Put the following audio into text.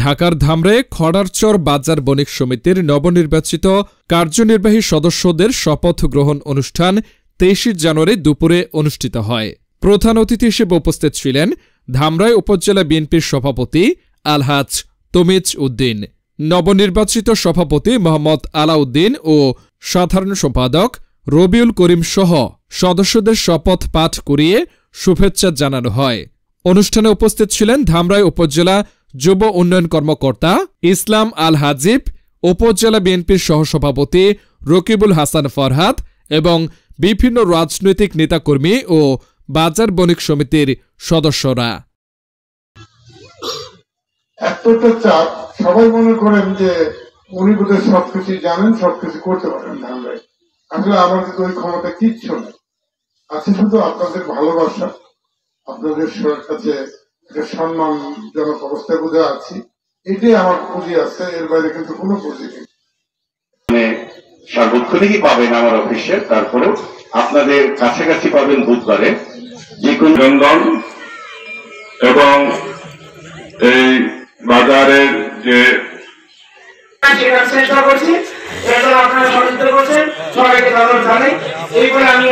ঢাকার ধামরায় খড়ারচর বাজার বণিক সমিতির নবনির্বাচিত কার্যনির্বাহী সদস্যদের শপথ গ্রহণ অনুষ্ঠান ২৩ জানুয়ারি দুপুরে অনুষ্ঠিত হয়। প্রধান অতিথি হিসেবে উপস্থিত ছিলেন ধামরাই উপজেলা বিএনপির সভাপতি আলহাজ তমিজ উদ্দিন, নবনির্বাচিত সভাপতি মোহাম্মদ আলাউদ্দিন ও সাধারণ সম্পাদক রবিউল করিম সহ সদস্যদের শপথ পাঠ করিয়ে শুভেচ্ছা জানানো হয়। অনুষ্ঠানে উপস্থিত ছিলেন ধামরাই উপজেলা যুব উন্নয়ন কর্মকর্তা ইসলাম আল হাজিব, উপজেলা বিএনপির সহসভাপতি রকিবুল হাসান ফরহাদ এবং বিভিন্ন রাজনৈতিক নেতাকর্মী ও বাজার বণিক সমিতির সদস্যরা। এতটা চাপ, সবাই মনে করেন যে উনি বোধহয় সবকিছু জানেন, সবকিছু করতে পারেন ধামরাই। আসলে আমাদের ওই ক্ষমতা কিচ্ছু নেই, আছে শুধু আপনাদের ভালোবাসা, আপনাদের কাছে সম্মানজনক অবস্থায় বোঝা আছি, এটাই আমার পুঁজি আছে, এর বাইরে কিন্তু কোনো পুঁজি নেই। সার্বক্ষণিকই পাবেন আমার অফিসে, তারপরেও আপনাদের কাছাকাছি পাবেন বুধবারে। যে কোন জনগণ এবং এই বাজারের যে চেষ্টা করছি, আপনারা সহযোগিতা করছেন, সবাইকে ধন্যবাদ জানাই। এই বলে আমি